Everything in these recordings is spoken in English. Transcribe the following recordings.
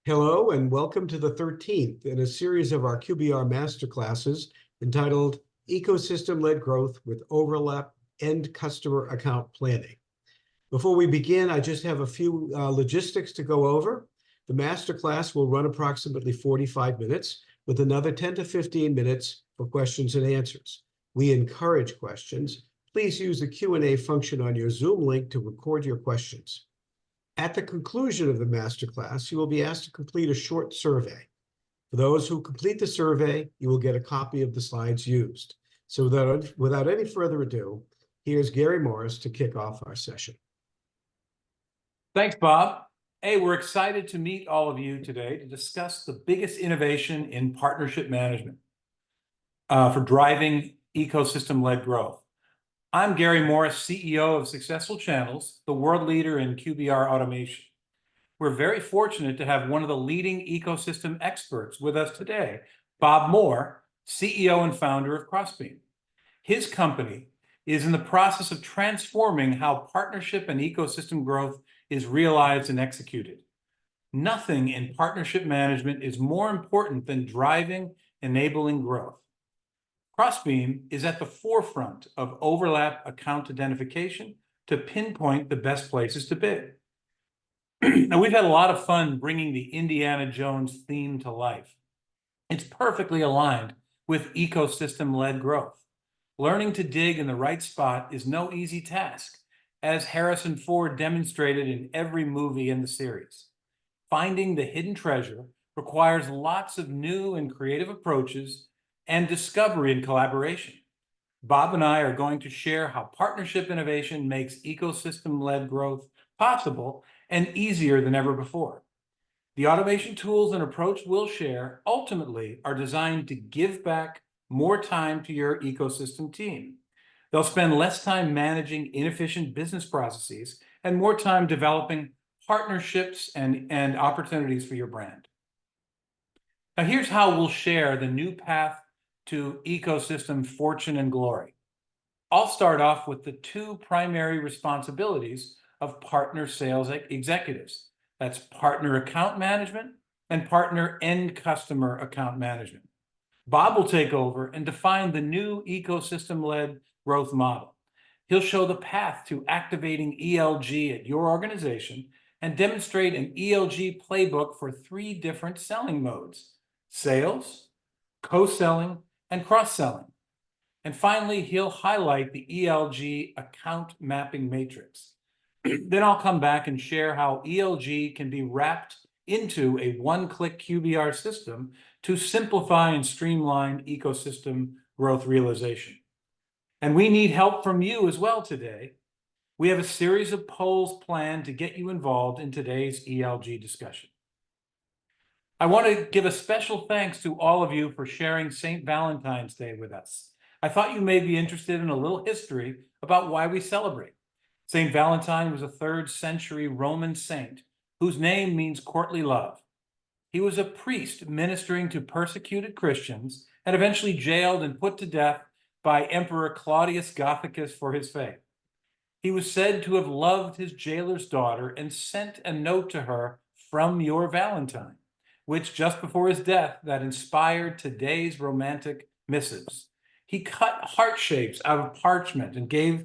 Hello and welcome to the 13th in a series of our QBR Masterclasses entitled Ecosystem-Led Growth with Overlap End Customer Account Planning. Before we begin, I just have a few logistics to go over. The Masterclass will run approximately 45 minutes with another 10 to 15 minutes for questions and answers. We encourage questions. Please use the Q&A function on your Zoom link to record your questions. At the conclusion of the masterclass, you will be asked to complete a short survey. For those who complete the survey, you will get a copy of the slides used. So without any further ado, here's Gary Morris to kick off our session. Thanks, Bob. Hey, we're excited to meet all of you today to discuss the biggest innovation in partnership management for driving ecosystem-led growth. I'm Gary Morris, CEO of Successful Channels, the world leader in QBR automation. We're very fortunate to have one of the leading ecosystem experts with us today, Bob Moore, CEO and founder of Crossbeam. His company is in the process of transforming how partnership and ecosystem growth is realized and executed. Nothing in partnership management is more important than driving enabling growth. Crossbeam is at the forefront of overlap account identification to pinpoint the best places to bid. Now, we've had a lot of fun bringing the Indiana Jones theme to life. It's perfectly aligned with ecosystem-led growth. Learning to dig in the right spot is no easy task, as Harrison Ford demonstrated in every movie in the series. Finding the hidden treasure requires lots of new and creative approaches and discovery and collaboration. Bob and I are going to share how partnership innovation makes ecosystem-led growth possible and easier than ever before. The automation tools and approach we'll share ultimately are designed to give back more time to your ecosystem team. They'll spend less time managing inefficient business processes and more time developing partnerships and opportunities for your brand. Now, here's how we'll share the new path to ecosystem fortune and glory. I'll start off with the two primary responsibilities of partner sales executives. That's partner account management and partner end customer account management. Bob will take over and define the new ecosystem-led growth model. He'll show the path to activating ELG at your organization and demonstrate an ELG playbook for 3 different selling modes: sales, co-selling, and cross-selling. And finally, he'll highlight the ELG account mapping matrix. Then I'll come back and share how ELG can be wrapped into a one-click QBR system to simplify and streamline ecosystem growth realization. And we need help from you as well today. We have a series of polls planned to get you involved in today's ELG discussion. I want to give a special thanks to all of you for sharing St. Valentine's Day with us. I thought you may be interested in a little history about why we celebrate. St. Valentine was a 3rd century Roman saint whose name means courtly love. He was a priest ministering to persecuted Christians and eventually jailed and put to death by Emperor Claudius Gothicus for his faith. He was said to have loved his jailer's daughter and sent a note to her from your Valentine, which just before his death that inspired today's romantic missives. He cut heart shapes out of parchment and gave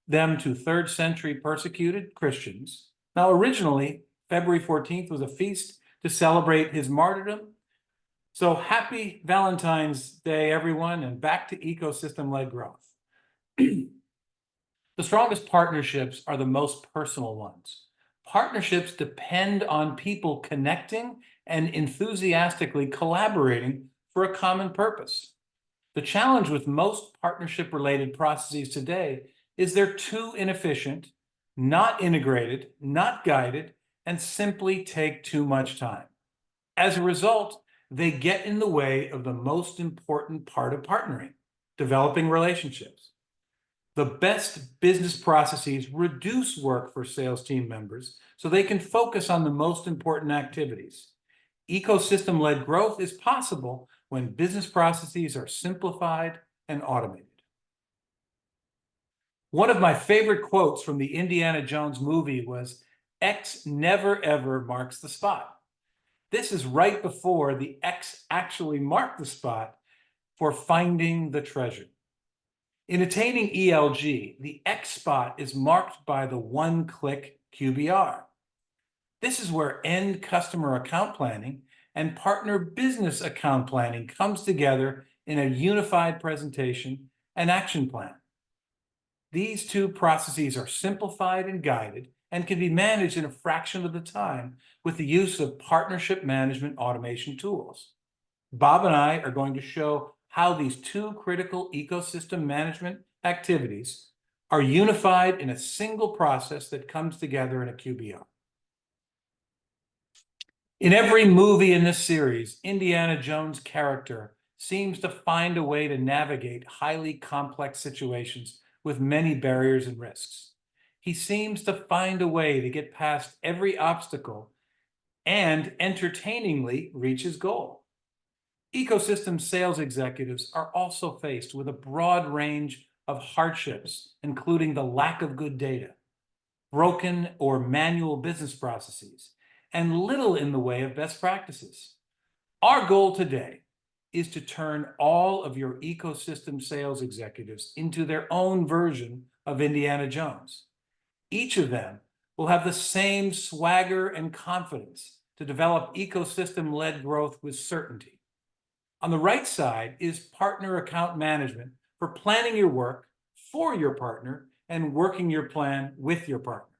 them to 3rd century persecuted Christians. Now, originally, February 14th was a feast to celebrate his martyrdom. So happy Valentine's Day, everyone, and back to ecosystem-led growth. The strongest partnerships are the most personal ones. Partnerships depend on people connecting and enthusiastically collaborating for a common purpose. The challenge with most partnership-related processes today is they're too inefficient, not integrated, not guided, and simply take too much time. As a result, they get in the way of the most important part of partnering, developing relationships. The best business processes reduce work for sales team members so they can focus on the most important activities. Ecosystem-led growth is possible when business processes are simplified and automated. One of my favorite quotes from the Indiana Jones movie was, "X never ever marks the spot." This is right before the X actually marked the spot for finding the treasure. In attaining ELG, the X spot is marked by the one-click QBR. This is where end customer account planning and partner business account planning comes together in a unified presentation and action plan. These two processes are simplified and guided and can be managed in a fraction of the time with the use of partnership management automation tools. Bob and I are going to show how these two critical ecosystem management activities are unified in a single process that comes together in a QBR. In every movie in this series, Indiana Jones' character seems to find a way to navigate highly complex situations with many barriers and risks. He seems to find a way to get past every obstacle and entertainingly reach his goal. Ecosystem sales executives are also faced with a broad range of hardships, including the lack of good data, broken or manual business processes, and little in the way of best practices. Our goal today is to turn all of your ecosystem sales executives into their own version of Indiana Jones. Each of them will have the same swagger and confidence to develop ecosystem-led growth with certainty. On the right side is partner account management for planning your work for your partner and working your plan with your partner.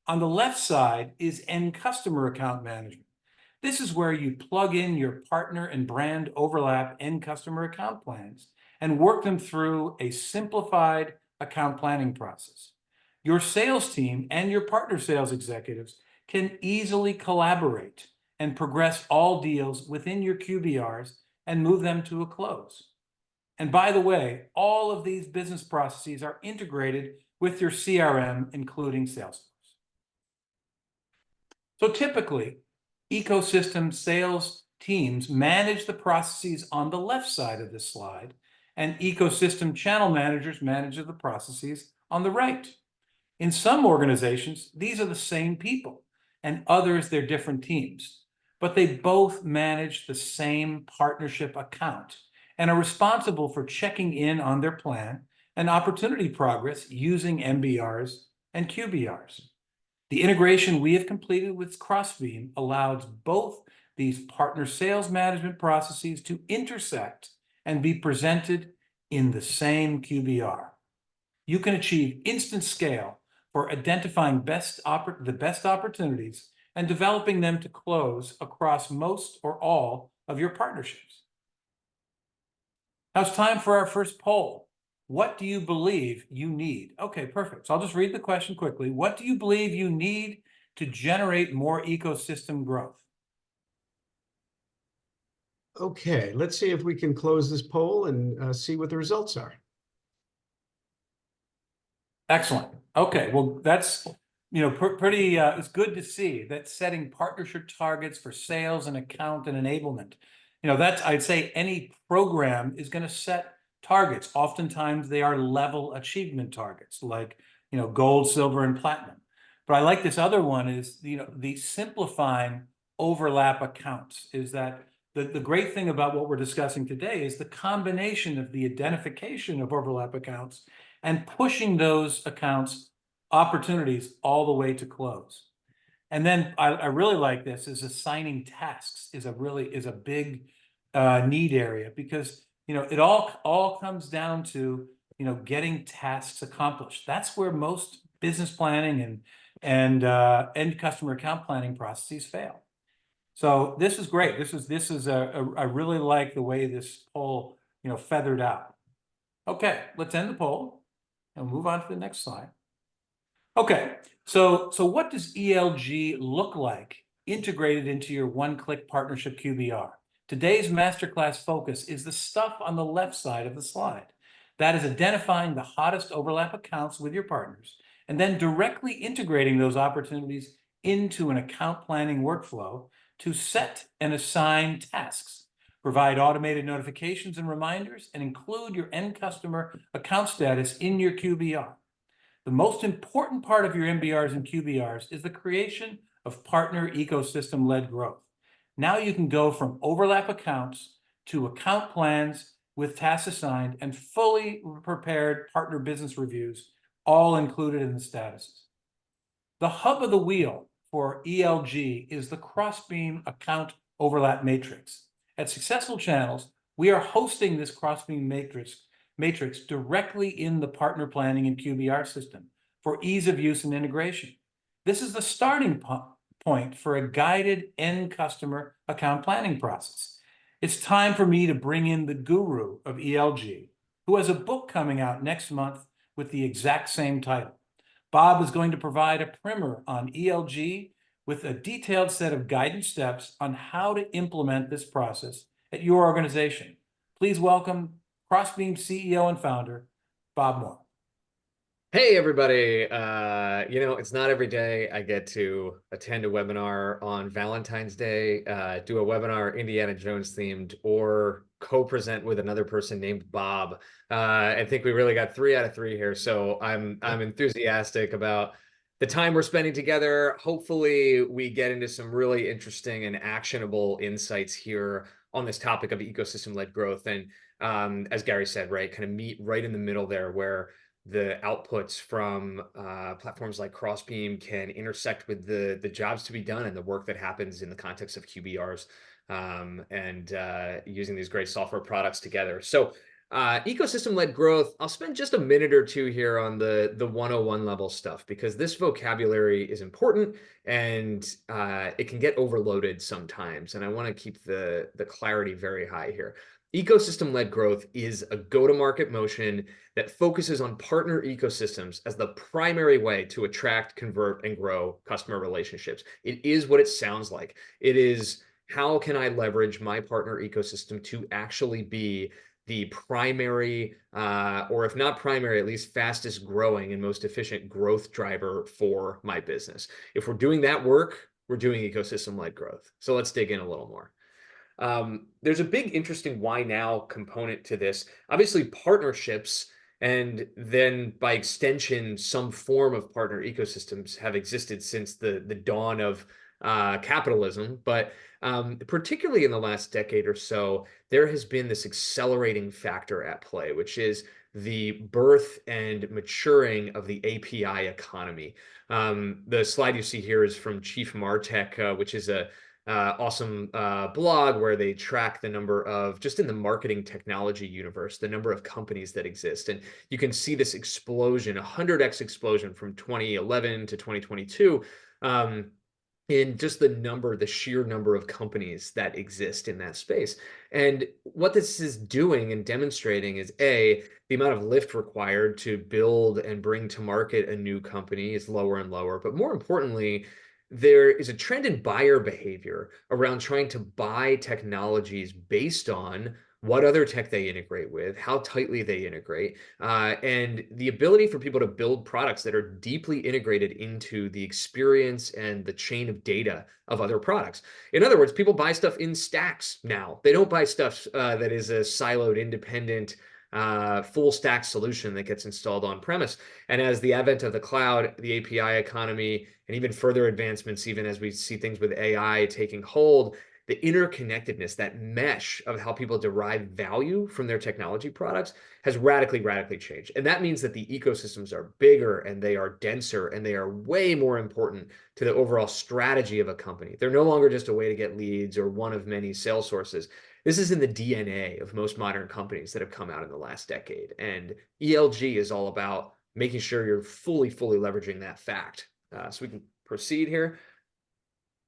On the left side is end customer account management. This is where you plug in your partner and brand overlap end customer account plans and work them through a simplified account planning process. Your sales team and your partner sales executives can easily collaborate and progress all deals within your QBRs and move them to a close. And by the way, all of these business processes are integrated with your CRM, including Salesforce. So typically, ecosystem sales teams manage the processes on the left side of this slide, and ecosystem channel managers manage the processes on the right. In some organizations, these are the same people, and others, they're different teams, but they both manage the same partnership account and are responsible for checking in on their plan and opportunity progress using MBRs and QBRs. The integration we have completed with Crossbeam allows both these partner sales management processes to intersect and be presented in the same QBR. You can achieve instant scale for identifying the best opportunities and developing them to close across most or all of your partnerships. Now it's time for our first poll. What do you believe you need? Okay, perfect. So I'll just read the question quickly. What do you believe you need to generate more ecosystem growth? Okay, let's see if we can close this poll and see what the results are. Excellent. Okay, well, that's pretty. It's good to see that setting partnership targets for sales and account and enablement. That's, I'd say any program is going to set targets. Oftentimes they are level achievement targets, like gold, silver, and platinum. But I like this other one is the simplifying overlap accounts. Is that the great thing about what we're discussing today is the combination of the identification of overlap accounts and pushing those accounts opportunities all the way to close. And then I really like this is assigning tasks is a big need area, because it all comes down to getting tasks accomplished. That's where most business planning and end customer account planning processes fail. So this is great. I really like the way this poll feathered out. Okay, let's end the poll and move on to the next slide. Okay, so what does ELG look like integrated into your one-click partnership QBR? Today's masterclass focus is the stuff on the left side of the slide. That is identifying the hottest overlap accounts with your partners and then directly integrating those opportunities into an account planning workflow to set and assign tasks, provide automated notifications and reminders, and include your end customer account status in your QBR. The most important part of your MBRs and QBRs is the creation of partner ecosystem-led growth. Now you can go from overlap accounts to account plans with tasks assigned and fully prepared partner business reviews, all included in the statuses. The hub of the wheel for ELG is the Crossbeam account overlap matrix. At Successful Channels, we are hosting this Crossbeam matrix directly in the partner planning and QBR system for ease of use and integration. This is the starting point for a guided end customer account planning process. It's time for me to bring in the guru of ELG, who has a book coming out next month with the exact same title. Bob is going to provide a primer on ELG with a detailed set of guidance steps on how to implement this process at your organization. Please welcome Crossbeam CEO and founder, Bob Moore. Hey, everybody. It's not every day I get to attend a webinar on Valentine's Day, do a webinar Indiana Jones themed, or co-present with another person named Bob. I think we really got 3 out of 3 here. So I'm enthusiastic about the time we're spending together. Hopefully we get into some really interesting and actionable insights here on this topic of ecosystem-led growth. And as Gary said, right, kind of meet right in the middle there where the outputs from platforms like Crossbeam can intersect with the jobs to be done and the work that happens in the context of QBRs and using these great software products together. So ecosystem-led growth, I'll spend just a minute or two here on the 101 level stuff, because this vocabulary is important and it can get overloaded sometimes. And I want to keep the clarity very high here. Ecosystem-led growth is a go-to-market motion that focuses on partner ecosystems as the primary way to attract, convert, and grow customer relationships. It is what it sounds like. It is, how can I leverage my partner ecosystem to actually be the primary, or if not primary, at least fastest growing and most efficient growth driver for my business. If we're doing that work, we're doing ecosystem-led growth. So let's dig in a little more. There's a big, interesting why now component to this. Obviously, partnerships, and then by extension, some form of partner ecosystems have existed since the dawn of capitalism. But particularly in the last decade or so, there has been this accelerating factor at play, which is the birth and maturing of the API economy. The slide you see here is from Chief Martech, which is a awesome blog where they track the number of, just in the marketing technology universe, the number of companies that exist. And you can see this explosion, 100x explosion from 2011 to 2022 in just the sheer number of companies that exist in that space. And what this is doing and demonstrating is the amount of lift required to build and bring to market a new company is lower and lower. But more importantly, there is a trend in buyer behavior around trying to buy technologies based on what other tech they integrate with, how tightly they integrate, and the ability for people to build products that are deeply integrated into the experience and the chain of data of other products. In other words, people buy stuff in stacks now. They don't buy stuff that is a siloed, independent, full stack solution that gets installed on premise. And as the advent of the cloud, the API economy, and even further advancements, even as we see things with AI taking hold, the interconnectedness, that mesh of how people derive value from their technology products has radically changed. And that means that the ecosystems are bigger and they are denser and they are way more important to the overall strategy of a company. They're no longer just a way to get leads or one of many sales sources. This is in the DNA of most modern companies that have come out in the last decade. And ELG is all about making sure you're fully leveraging that fact. So we can proceed here.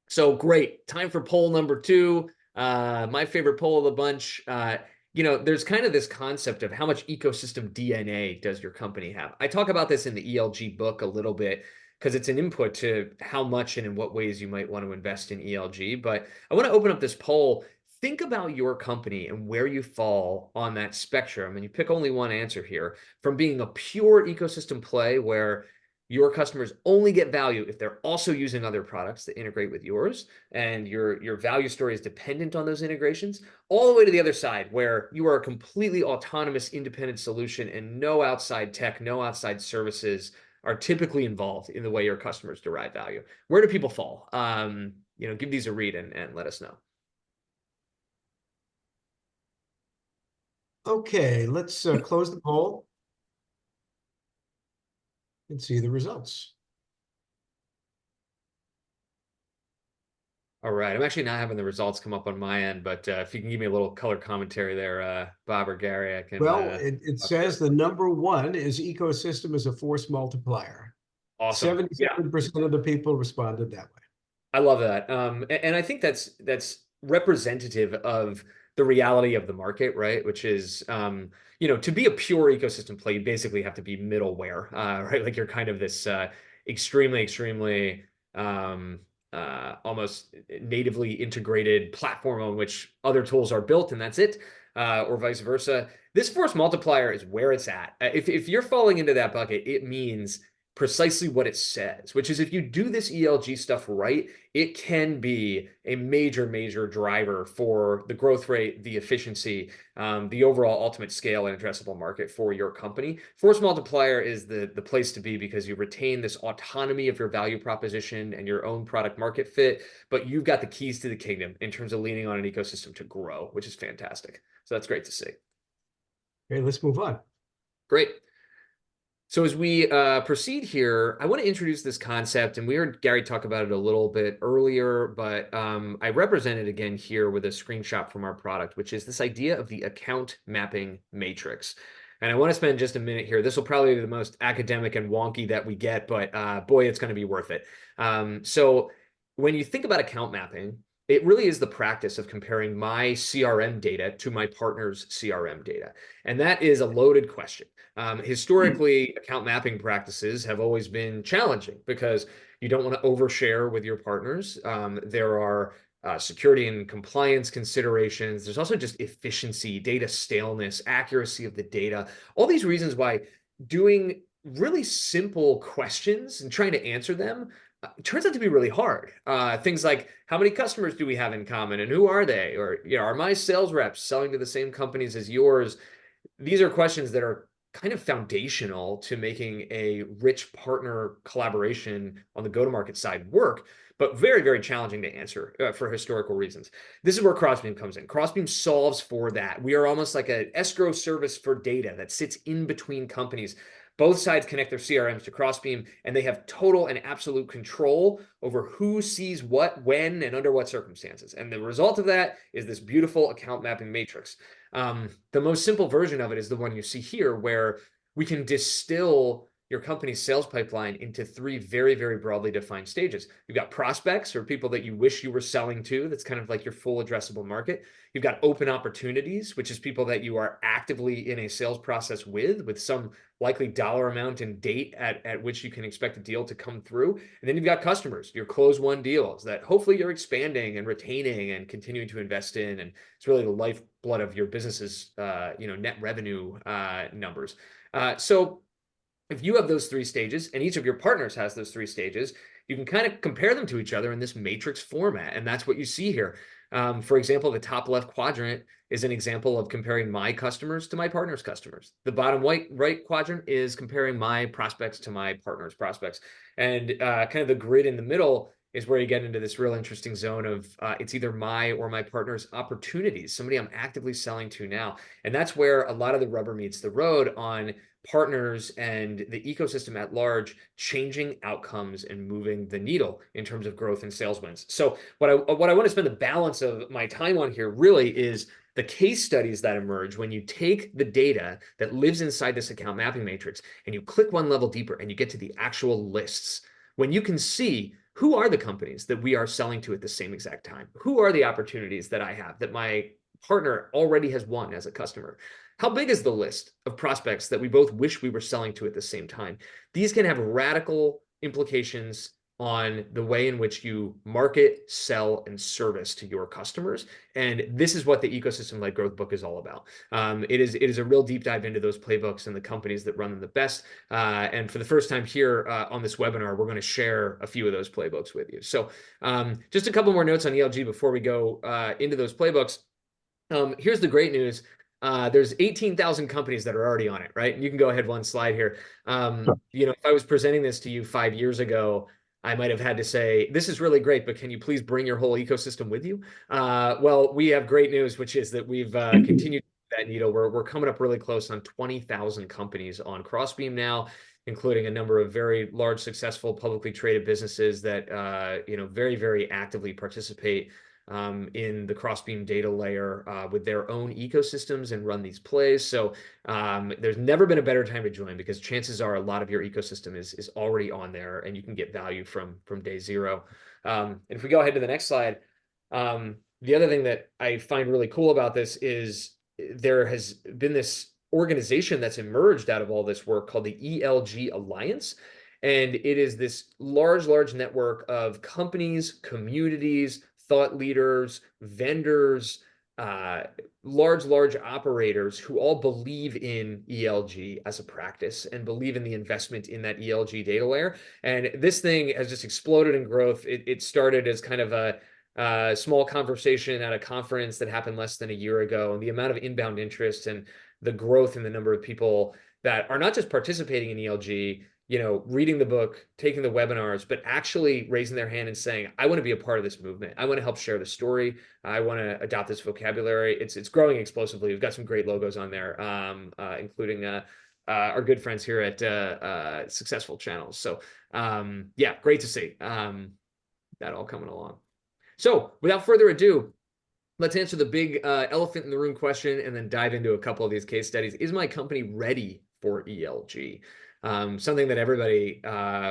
So great, time for poll number 2. My favorite poll of the bunch. There's kind of this concept of how much ecosystem DNA does your company have. I talk about this in the ELG book a little bit because it's an input to how much and in what ways you might want to invest in ELG. But I want to open up this poll. Think about your company and where you fall on that spectrum. And you pick only one answer here, from being a pure ecosystem play where your customers only get value if they're also using other products that integrate with yours, and your value story is dependent on those integrations, all the way to the other side where you are a completely autonomous, independent solution and no outside tech, no outside services are typically involved in the way your customers derive value. Where do people fall? Give these a read and let us know. Okay, let's close the poll and see the results. All right, I'm actually not having the results come up on my end, but if you can give me a little color commentary there, Bob or Gary, I can. Well, it says the number one is ecosystem as a force multiplier. Awesome. Yeah. 77% of the people responded that way. I love that. And I think that's representative of the reality of the market, right? Which is, to be a pure ecosystem play, you basically have to be middleware, right? Like you're kind of this extremely almost natively integrated platform on which other tools are built, and that's it, or vice versa. This force multiplier is where it's at. If you're falling into that bucket, it means precisely what it says, which is if you do this ELG stuff right, it can be a major driver for the growth rate, the efficiency, the overall ultimate scale and addressable market for your company. Force multiplier is the place to be because you retain this autonomy of your value proposition and your own product market fit, but you've got the keys to the kingdom in terms of leaning on an ecosystem to grow, which is fantastic. So that's great to see. Okay, let's move on. Great. So as we proceed here, I want to introduce this concept, and we heard Gary talk about it a little bit earlier, but I represent it again here with a screenshot from our product, which is this idea of the account mapping matrix. And I want to spend just a minute here. This will probably be the most academic and wonky that we get, but boy, it's going to be worth it. So when you think about account mapping, it really is the practice of comparing my CRM data to my partner's CRM data. And that is a loaded question. Historically, account mapping practices have always been challenging because you don't want to overshare with your partners. There are security and compliance considerations. There's also just efficiency, data staleness, accuracy of the data, all these reasons why doing really simple questions and trying to answer them turns out to be really hard. Things like, how many customers do we have in common and who are they? Or, are my sales reps selling to the same companies as yours? These are questions that are kind of foundational to making a rich partner collaboration on the go-to-market side work, but very challenging to answer for historical reasons. This is where Crossbeam comes in. Crossbeam solves for that. We are almost like an escrow service for data that sits in between companies. Both sides connect their CRMs to Crossbeam, and they have total and absolute control over who sees what, when, and under what circumstances. And the result of that is this beautiful account mapping matrix. The most simple version of it is the one you see here, where we can distill your company's sales pipeline into three very broadly defined stages. You've got prospects, or people that you wish you were selling to. That's kind of like your full addressable market. You've got open opportunities, which is people that you are actively in a sales process with some likely dollar amount and date at which you can expect a deal to come through. And then you've got customers, your close won deals that hopefully you're expanding and retaining and continuing to invest in. And it's really the lifeblood of your business's net revenue numbers. So if you have those three stages, and each of your partners has those three stages, you can kind of compare them to each other in this matrix format. And that's what you see here. For example, the top left quadrant is an example of comparing my customers to my partner's customers. The bottom right quadrant is comparing my prospects to my partner's prospects. And kind of the grid in the middle is where you get into this real interesting zone of it's either my or my partner's opportunities, somebody I'm actively selling to now. And that's where a lot of the rubber meets the road on partners and the ecosystem at large changing outcomes and moving the needle in terms of growth and sales wins. So what I want to spend the balance of my time on here really is the case studies that emerge when you take the data that lives inside this account mapping matrix and you click one level deeper and you get to the actual lists. When you can see who are the companies that we are selling to at the same exact time, who are the opportunities that I have that my partner already has won as a customer. How big is the list of prospects that we both wish we were selling to at the same time? These can have radical implications on the way in which you market, sell, and service to your customers. And this is what the ecosystem-led growth book is all about. It is a real deep dive into those playbooks and the companies that run them the best. And for the first time here on this webinar, we're going to share a few of those playbooks with you. So just a couple more notes on ELG before we go into those playbooks. Here's the great news. There's 18,000 companies that are already on it, right? And you can go ahead one slide here. If I was presenting this to you 5 years ago, I might have had to say, this is really great, but can you please bring your whole ecosystem with you? Well, we have great news, which is that we've continued that needle. We're coming up really close on 20,000 companies on Crossbeam now, including a number of very large, successful, publicly traded businesses that very, very actively participate in the Crossbeam data layer with their own ecosystems and run these plays. So there's never been a better time to join, because chances are a lot of your ecosystem is already on there, and you can get value from day zero. And if we go ahead to the next slide, the other thing that I find really cool about this is there has been this organization that's emerged out of all this work called the ELG Alliance. And it is this large network of companies, communities, thought leaders, vendors, large operators who all believe in ELG as a practice and believe in the investment in that ELG data layer. And this thing has just exploded in growth. It started as kind of a small conversation at a conference that happened less than a year ago, and the amount of inbound interest and the growth in the number of people that are not just participating in ELG, reading the book, taking the webinars, but actually raising their hand and saying, I want to be a part of this movement. I want to help share the story. I want to adopt this vocabulary. It's growing explosively. We've got some great logos on there, including our good friends here at Successful Channels. So yeah, great to see that all coming along. So without further ado, let's answer the big elephant in the room question and then dive into a couple of these case studies. Is my company ready for ELG? Something that everybody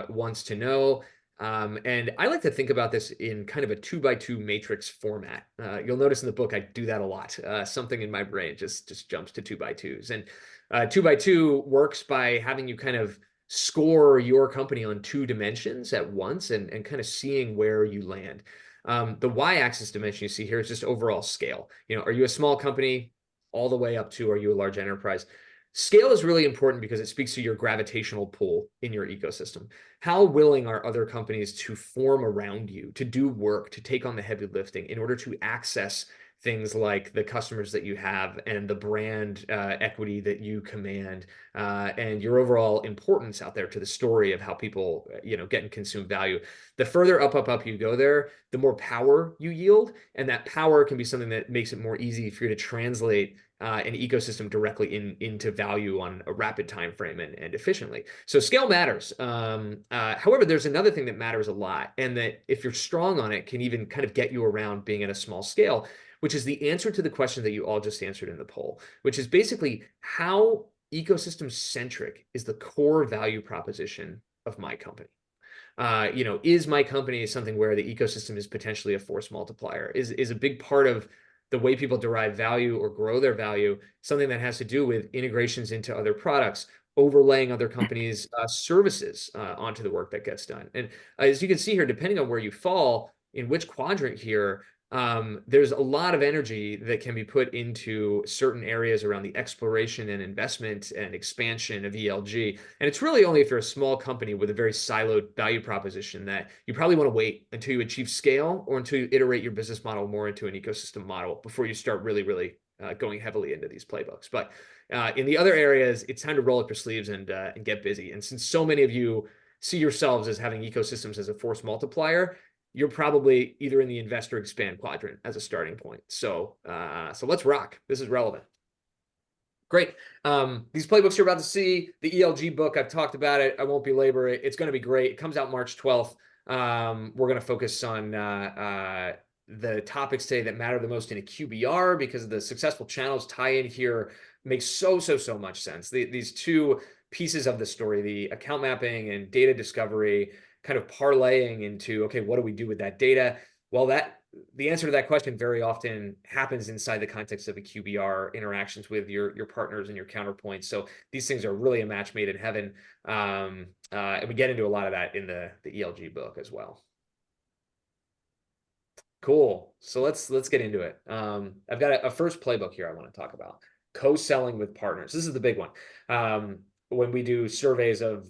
wants to know. And I like to think about this in kind of a 2x2 matrix format. You'll notice in the book, I do that a lot. Something in my brain just jumps to 2x2s. And 2x2 works by having you kind of score your company on 2 dimensions at once and kind of seeing where you land. The y-axis dimension you see here is just overall scale. Are you a small company all the way up to, are you a large enterprise? Scale is really important because it speaks to your gravitational pull in your ecosystem. How willing are other companies to form around you, to do work, to take on the heavy lifting in order to access things like the customers that you have and the brand equity that you command and your overall importance out there to the story of how people get and consume value. The further up you go there, the more power you yield, and that power can be something that makes it more easy for you to translate an ecosystem directly into value on a rapid time frame and efficiently. So scale matters. However, there's another thing that matters a lot, and that if you're strong on it, can even kind of get you around being at a small scale, which is the answer to the question that you all just answered in the poll, which is basically how ecosystem centric is the core value proposition of my company. Is my company something where the ecosystem is potentially a force multiplier? Is a big part of the way people derive value or grow their value something that has to do with integrations into other products, overlaying other companies' services onto the work that gets done? And as you can see here, depending on where you fall, in which quadrant here, there's a lot of energy that can be put into certain areas around the exploration and investment and expansion of ELG. And it's really only if you're a small company with a very siloed value proposition that you probably want to wait until you achieve scale or until you iterate your business model more into an ecosystem model before you start really going heavily into these playbooks. But in the other areas, it's time to roll up your sleeves and get busy. And since so many of you see yourselves as having ecosystems as a force multiplier, you're probably either in the invest or expand quadrant as a starting point. So let's rock. This is relevant. Great. These playbooks you're about to see, the ELG book, I've talked about it. I won't belabor it. It's going to be great. It comes out March 12th. We're going to focus on the topics today that matter the most in a QBR, because the Successful Channels tie-in here makes so much sense. These 2 pieces of the story, the account mapping and data discovery, kind of parlaying into, okay, what do we do with that data? Well, the answer to that question very often happens inside the context of a QBR interactions with your partners and your counterpoints. So these things are really a match made in heaven. And we get into a lot of that in the ELG book as well. Cool. So let's get into it. I've got a first playbook here I want to talk about. Co-selling with partners. This is the big one. When we do surveys of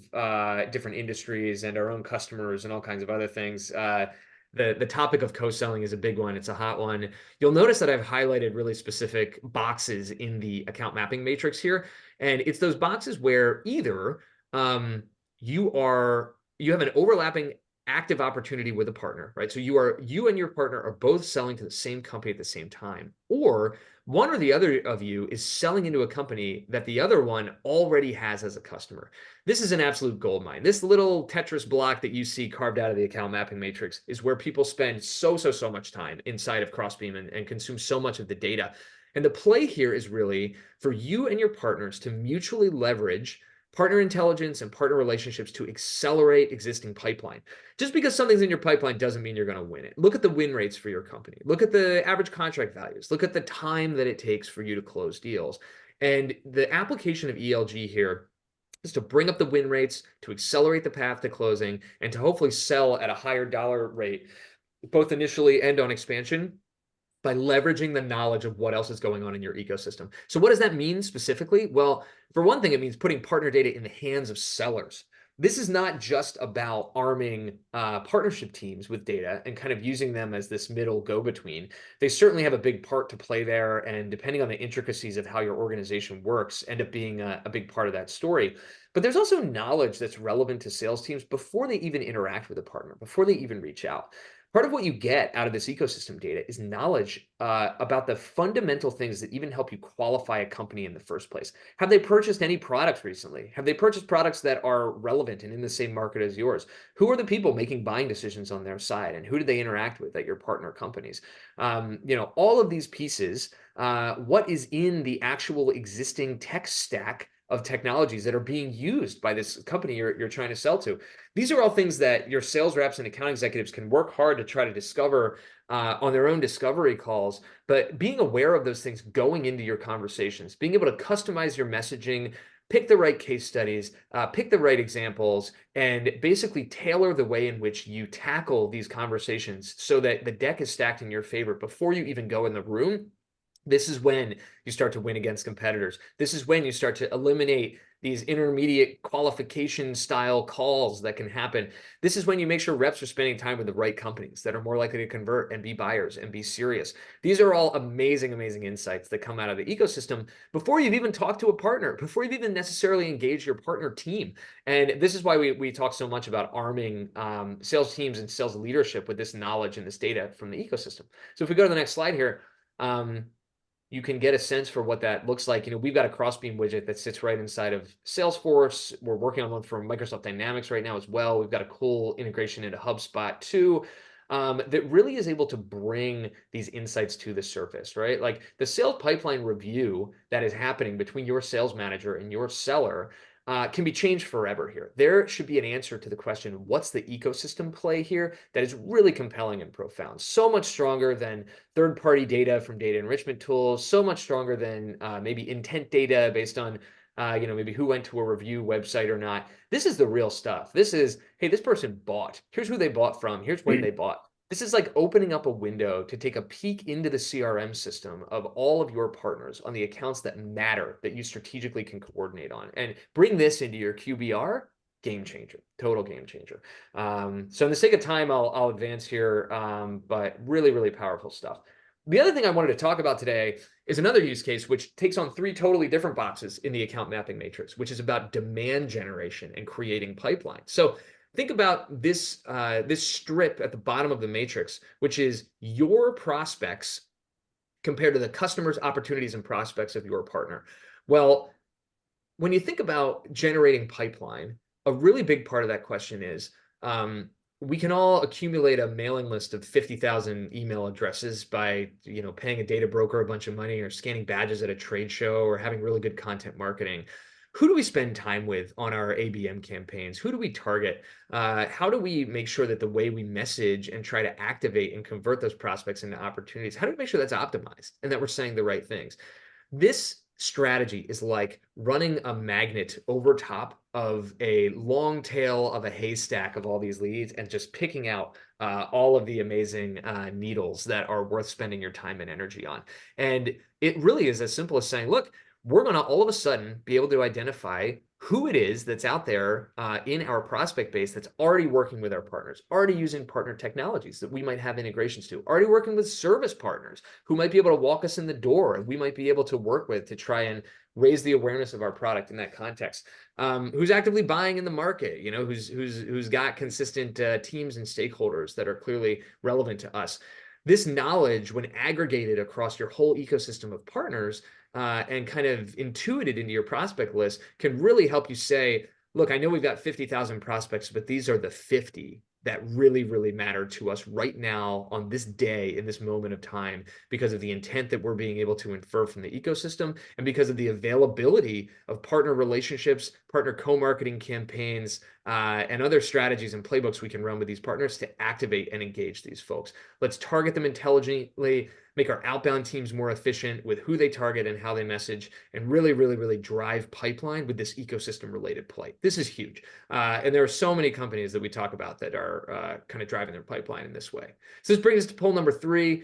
different industries and our own customers and all kinds of other things, the topic of co-selling is a big one. It's a hot one. You'll notice that I've highlighted really specific boxes in the account mapping matrix here. And it's those boxes where either you have an overlapping active opportunity with a partner, right? So you and your partner are both selling to the same company at the same time, or one or the other of you is selling into a company that the other one already has as a customer. This is an absolute goldmine. This little Tetris block that you see carved out of the account mapping matrix is where people spend so much time inside of Crossbeam and consume so much of the data. And the play here is really for you and your partners to mutually leverage partner intelligence and partner relationships to accelerate existing pipeline. Just because something's in your pipeline doesn't mean you're going to win it. Look at the win rates for your company. Look at the average contract values. Look at the time that it takes for you to close deals. And the application of ELG here is to bring up the win rates, to accelerate the path to closing, and to hopefully sell at a higher dollar rate, both initially and on expansion, by leveraging the knowledge of what else is going on in your ecosystem. So what does that mean specifically? Well, for one thing, it means putting partner data in the hands of sellers. This is not just about arming partnership teams with data and kind of using them as this middle go-between. They certainly have a big part to play there, and depending on the intricacies of how your organization works, end up being a big part of that story. But there's also knowledge that's relevant to sales teams before they even interact with a partner, before they even reach out. Part of what you get out of this ecosystem data is knowledge about the fundamental things that even help you qualify a company in the first place. Have they purchased any products recently? Have they purchased products that are relevant and in the same market as yours? Who are the people making buying decisions on their side, and who do they interact with at your partner companies? All of these pieces, what is in the actual existing tech stack of technologies that are being used by this company you're trying to sell to. These are all things that your sales reps and account executives can work hard to try to discover on their own discovery calls, but being aware of those things going into your conversations, being able to customize your messaging, pick the right case studies, pick the right examples, and basically tailor the way in which you tackle these conversations so that the deck is stacked in your favor before you even go in the room. This is when you start to win against competitors. This is when you start to eliminate these intermediate qualification style calls that can happen. This is when you make sure reps are spending time with the right companies that are more likely to convert and be buyers and be serious. These are all amazing, amazing insights that come out of the ecosystem before you've even talked to a partner, before you've even necessarily engaged your partner team. And this is why we talk so much about arming sales teams and sales leadership with this knowledge and this data from the ecosystem. So if we go to the next slide here, you can get a sense for what that looks like. We've got a Crossbeam widget that sits right inside of Salesforce. We're working on one for Microsoft Dynamics right now as well. We've got a cool integration into HubSpot too, that really is able to bring these insights to the surface, right? Like the sales pipeline review that is happening between your sales manager and your seller can be changed forever here. There should be an answer to the question, what's the ecosystem play here, that is really compelling and profound. So much stronger than third-party data from data enrichment tools, so much stronger than maybe intent data based on maybe who went to a review website or not. This is the real stuff. This is, hey, this person bought. Here's who they bought from. Here's when they bought. This is like opening up a window to take a peek into the CRM system of all of your partners on the accounts that matter, that you strategically can coordinate on, and bring this into your QBR. Game changer, total game changer. So in the sake of time, I'll advance here, but really, really powerful stuff. The other thing I wanted to talk about today is another use case which takes on 3 totally different boxes in the account mapping matrix, which is about demand generation and creating pipeline. So think about this, this strip at the bottom of the matrix, which is your prospects compared to the customers, opportunities, and prospects of your partner. Well, when you think about generating pipeline, a really big part of that question is we can all accumulate a mailing list of 50,000 email addresses by paying a data broker a bunch of money, or scanning badges at a trade show, or having really good content marketing. Who do we spend time with on our ABM campaigns? Who do we target? How do we make sure that the way we message and try to activate and convert those prospects into opportunities, how do we make sure that's optimized and that we're saying the right things? This strategy is like running a magnet over top of a long tail of a haystack of all these leads and just picking out all of the amazing needles that are worth spending your time and energy on. And it really is as simple as saying, look, we're going to all of a sudden be able to identify who it is that's out there in our prospect base that's already working with our partners, already using partner technologies that we might have integrations to, already working with service partners who might be able to walk us in the door and we might be able to work with to try and raise the awareness of our product in that context. Who's actively buying in the market, you know, who's got consistent teams and stakeholders that are clearly relevant to us. This knowledge, when aggregated across your whole ecosystem of partners, and kind of intuited into your prospect list, can really help you say, look, I know we've got 50,000 prospects, but these are the 50 that really, really matter to us right now on this day in this moment of time because of the intent that we're being able to infer from the ecosystem and because of the availability of partner relationships, partner co-marketing campaigns, and other strategies and playbooks we can run with these partners to activate and engage these folks. Let's target them intelligently, make our outbound teams more efficient with who they target and how they message, and really, really, really drive pipeline with this ecosystem related play. This is huge. And there are so many companies that we talk about that are kind of driving their pipeline in this way. So this brings us to poll number 3.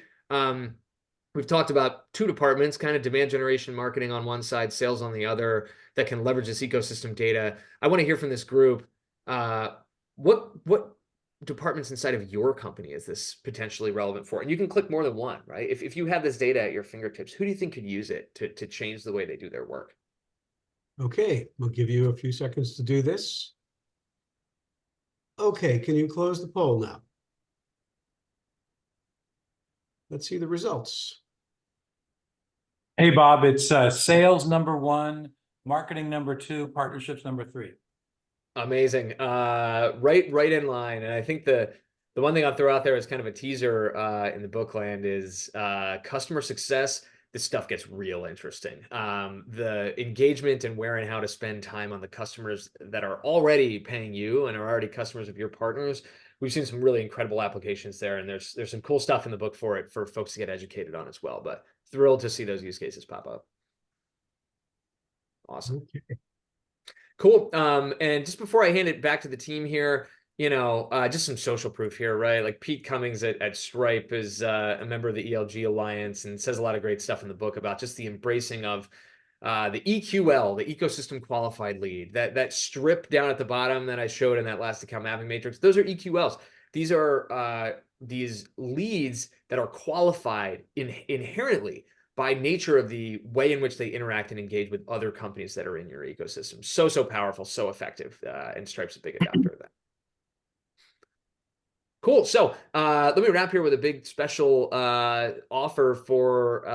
We've talked about 2 departments, kind of demand generation marketing on one side, sales on the other, that can leverage this ecosystem data. I want to hear from this group. What departments inside of your company is this potentially relevant for? And you can click more than one, right? If you have this data at your fingertips, who do you think could use it to change the way they do their work? Okay, we'll give you a few seconds to do this. Okay, can you close the poll now? Let's see the results. Hey, Bob, it's sales number 1, marketing number 2, partnerships number 3. Amazing. Right in line. And I think the one thing I'll throw out there as kind of a teaser in the bookland is customer success. This stuff gets real interesting. The engagement and where and how to spend time on the customers that are already paying you and are already customers of your partners. We've seen some really incredible applications there, and there's some cool stuff in the book for it for folks to get educated on as well. But thrilled to see those use cases pop up. Awesome. Okay. Cool. And just before I hand it back to the team here, you know, just some social proof here, right? Like Pete Cummings at Stripe is a member of the ELG Alliance and says a lot of great stuff in the book about just the embracing of the EQL, the ecosystem qualified lead, that strip down at the bottom that I showed in that last account mapping matrix. Those are EQLs. These are these leads that are qualified inherently by nature of the way in which they interact and engage with other companies that are in your ecosystem. So powerful, so effective, and Stripe's a big adopter of that. Cool. So let me wrap here with a big special offer for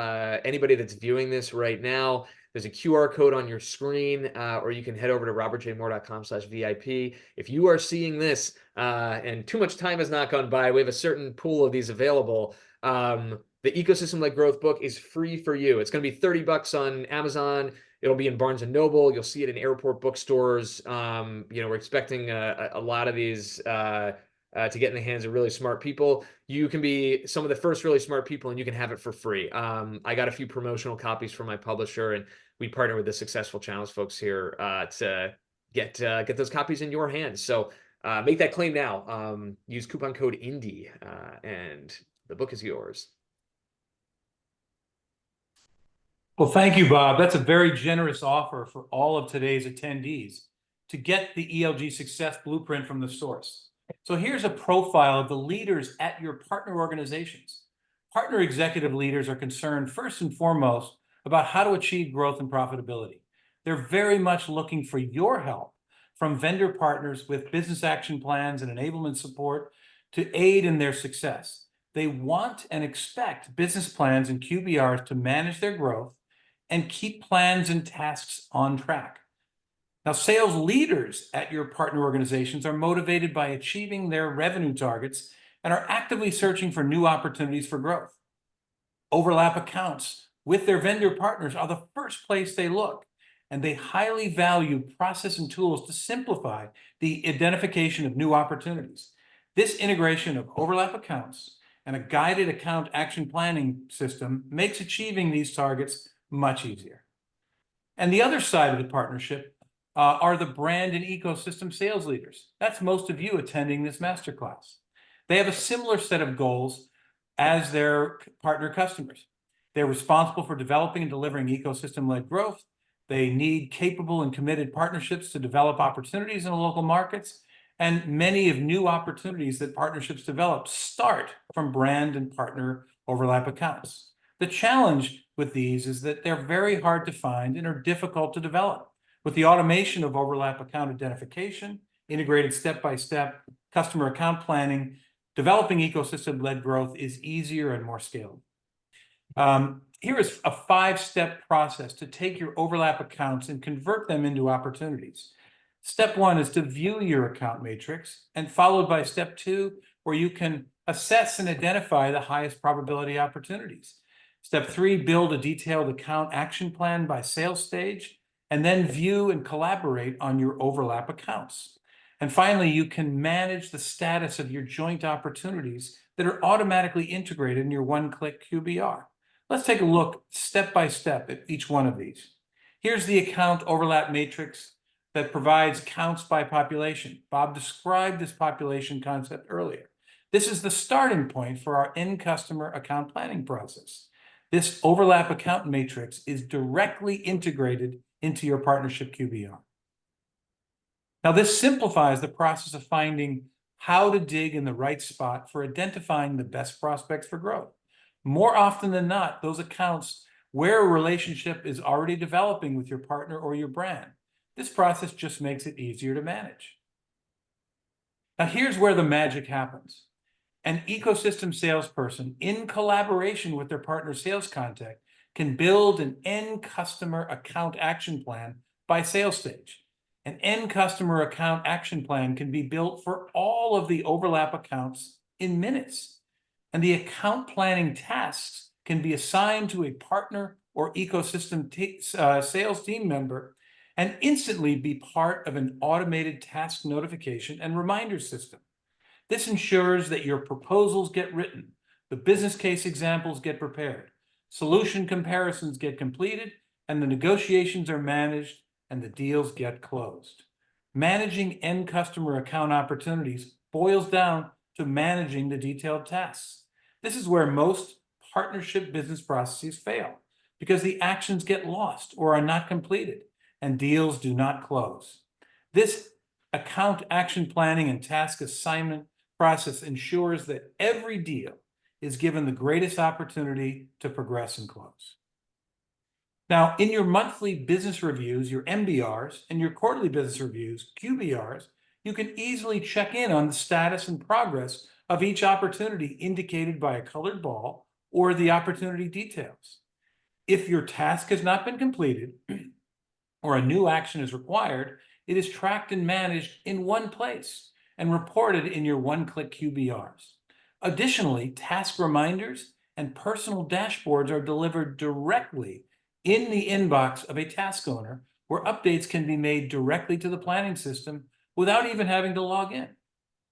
anybody that's viewing this right now. There's a QR code on your screen, or you can head over to robertjmoore.com/VIP. If you are seeing this and too much time has not gone by, we have a certain pool of these available. The Ecosystem-Led Growth book is free for you. It's going to be $30 on Amazon. It'll be in Barnes & Noble. You'll see it in airport bookstores. You know, we're expecting a lot of these to get in the hands of really smart people. You can be some of the first really smart people, and you can have it for free. I got a few promotional copies from my publisher, and we partner with the Successful Channels folks here to get those copies in your hands. So make that claim now. Use coupon code INDIE, and the book is yours. Well, thank you, Bob. That's a very generous offer for all of today's attendees to get the ELG Success Blueprint from the source. So here's a profile of the leaders at your partner organizations. Partner executive leaders are concerned first and foremost about how to achieve growth and profitability. They're very much looking for your help from vendor partners with business action plans and enablement support to aid in their success. They want and expect business plans and QBRs to manage their growth and keep plans and tasks on track. Now, sales leaders at your partner organizations are motivated by achieving their revenue targets and are actively searching for new opportunities for growth. Overlap accounts with their vendor partners are the first place they look, and they highly value process and tools to simplify the identification of new opportunities. This integration of overlap accounts and a guided account action planning system makes achieving these targets much easier. And the other side of the partnership are the brand and ecosystem sales leaders. That's most of you attending this masterclass. They have a similar set of goals as their partner customers. They're responsible for developing and delivering ecosystem-led growth They need capable and committed partnerships to develop opportunities in the local markets. And many of new opportunities that partnerships develop start from brand and partner overlap accounts. The challenge with these is that they're very hard to find and are difficult to develop. With the automation of overlap account identification, integrated step-by-step customer account planning, developing ecosystem-led growth is easier and more scalable. Here is a 5-step process to take your overlap accounts and convert them into opportunities. Step 1 is to view your account matrix, and followed by step 2, where you can assess and identify the highest probability opportunities. Step 3, build a detailed account action plan by sales stage, and then view and collaborate on your overlap accounts. And finally, you can manage the status of your joint opportunities that are automatically integrated in your one-click QBR. Let's take a look step by step at each one of these. Here's the account overlap matrix that provides counts by population. Bob described this population concept earlier. This is the starting point for our end customer account planning process. This overlap account matrix is directly integrated into your partnership QBR. Now, this simplifies the process of finding how to dig in the right spot for identifying the best prospects for growth. More often than not, those accounts where a relationship is already developing with your partner or your brand. This process just makes it easier to manage. Now, here's where the magic happens. An ecosystem salesperson, in collaboration with their partner sales contact, can build an end customer account action plan by sales stage. An end customer account action plan can be built for all of the overlap accounts in minutes. And the account planning tasks can be assigned to a partner or ecosystem sales team member and instantly be part of an automated task notification and reminder system. This ensures that your proposals get written, the business case examples get prepared, solution comparisons get completed, and the negotiations are managed and the deals get closed. Managing end customer account opportunities boils down to managing the detailed tasks. This is where most partnership business processes fail because the actions get lost or are not completed and deals do not close. This account action planning and task assignment process ensures that every deal is given the greatest opportunity to progress and close. Now, in your monthly business reviews, your MBRs, and your quarterly business reviews, QBRs, you can easily check in on the status and progress of each opportunity indicated by a colored ball or the opportunity details. If your task has not been completed or a new action is required, it is tracked and managed in one place and reported in your one-click QBRs. Additionally, task reminders and personal dashboards are delivered directly in the inbox of a task owner, where updates can be made directly to the planning system without even having to log in.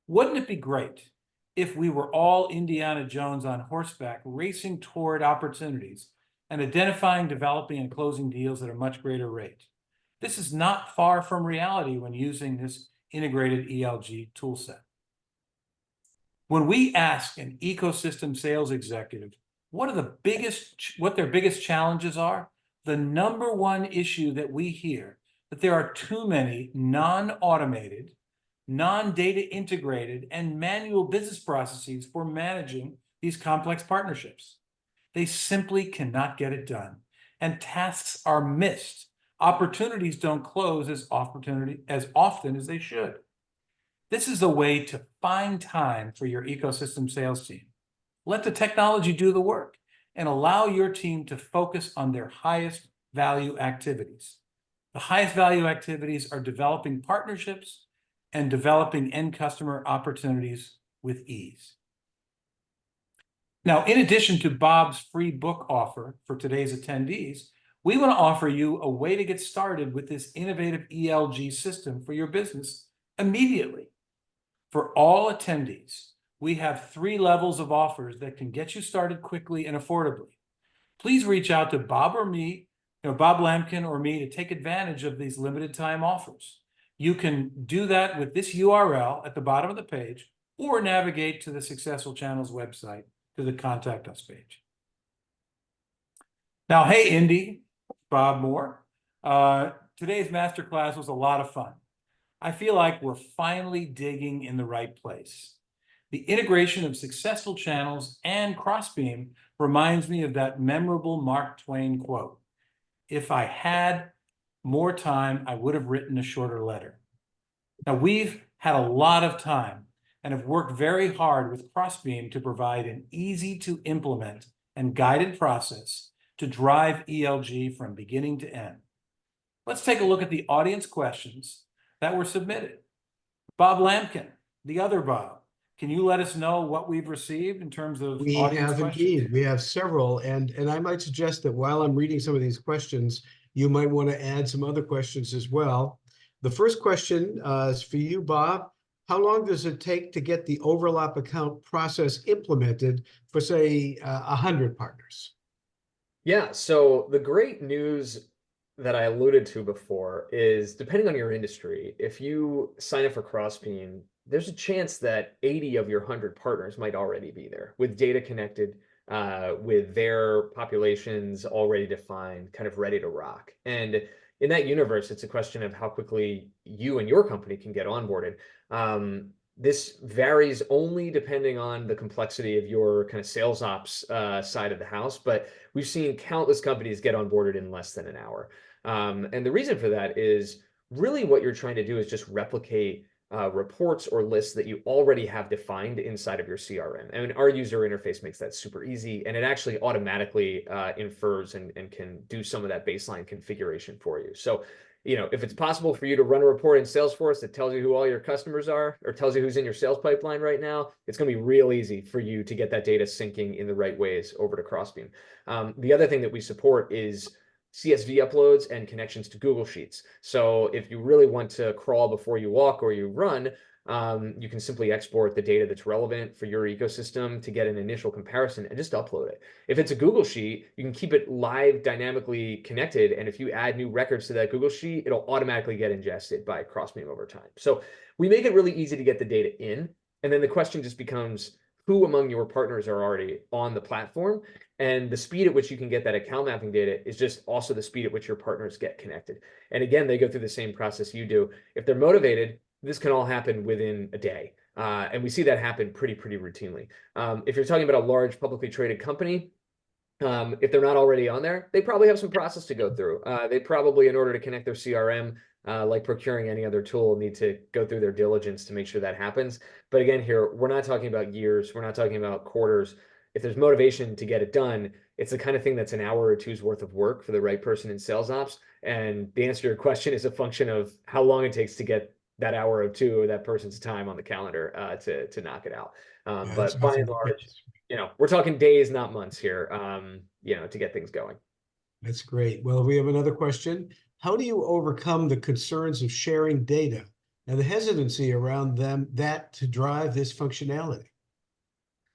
Wouldn't it be great if we were all Indiana Jones on horseback, racing toward opportunities and identifying, developing, and closing deals at a much greater rate? This is not far from reality when using this integrated ELG toolset. When we ask an ecosystem sales executive what their biggest challenges are, the number one issue that we hear that there are too many non-automated, non-data integrated, and manual business processes for managing these complex partnerships. They simply cannot get it done, and tasks are missed. Opportunities don't close as often as they should. This is a way to find time for your ecosystem sales team. Let the technology do the work and allow your team to focus on their highest value activities. The highest value activities are developing partnerships and developing end customer opportunities with ease. Now, in addition to Bob's free book offer for today's attendees, we want to offer you a way to get started with this innovative ELG system for your business immediately. For all attendees, we have 3 levels of offers that can get you started quickly and affordably. Please reach out to Bob or me, Bob Lampkin or me, to take advantage of these limited time offers. You can do that with this URL at the bottom of the page, or navigate to the Successful Channels website to the Contact Us page. Now, hey, Indy, Bob Moore. Today's masterclass was a lot of fun. I feel like we're finally digging in the right place. The integration of successful channels and Crossbeam reminds me of that memorable Mark Twain quote: "If I had more time, I would have written a shorter letter." Now, we've had a lot of time and have worked very hard with Crossbeam to provide an easy to implement and guided process to drive ELG from beginning to end. Let's take a look at the audience questions that were submitted. Bob Lampkin, the other Bob, can you let us know what we've received in terms of We audience have questions? indeed. We have several, and I might suggest that while I'm reading some of these questions, you might want to add some other questions as well. The first question is for you, Bob. How long does it take to get the overlap account process implemented for, say, 100 partners? Yeah, so the great news that I alluded to before is, depending on your industry, if you sign up for Crossbeam, there's a chance that 80 of your 100 partners might already be there with data connected, with their populations already defined, kind of ready to rock. And in that universe, it's a question of how quickly you and your company can get onboarded. This varies only depending on the complexity of your kind of sales ops side of the house, but we've seen countless companies get onboarded in less than an hour. And the reason for that is really what you're trying to do is just replicate reports or lists that you already have defined inside of your CRM. And our user interface makes that super easy, and it actually automatically infers and can do some of that baseline configuration for you. So, you know, if it's possible for you to run a report in Salesforce that tells you who all your customers are or tells you who's in your sales pipeline right now, it's going to be real easy for you to get that data syncing in the right ways over to Crossbeam. The other thing that we support is CSV uploads and connections to Google Sheets. So if you really want to crawl before you walk or you run, you can simply export the data that's relevant for your ecosystem to get an initial comparison and just upload it. If it's a Google Sheet, you can keep it live, dynamically connected. And if you add new records to that Google Sheet, it'll automatically get ingested by Crossbeam over time. So we make it really easy to get the data in. And then the question just becomes, who among your partners are already on the platform? And the speed at which you can get that account mapping data is just also the speed at which your partners get connected. And again, they go through the same process you do. If they're motivated, this can all happen within a day. And we see that happen pretty routinely. If you're talking about a large publicly traded company, if they're not already on there, they probably have some process to go through. They probably, in order to connect their CRM, like procuring any other tool, need to go through their diligence to make sure that happens. But again, here, we're not talking about years. We're not talking about quarters. If there's motivation to get it done, it's the kind of thing that's an hour or two's worth of work for the right person in sales ops. And the answer to your question is a function of how long it takes to get that hour or two of that person's time on the calendar to knock it out. But by and large, you know, we're talking days, not months here, you know, to get things going. That's great. Well, we have another question. How do you overcome the concerns of sharing data and the hesitancy around that to drive this functionality?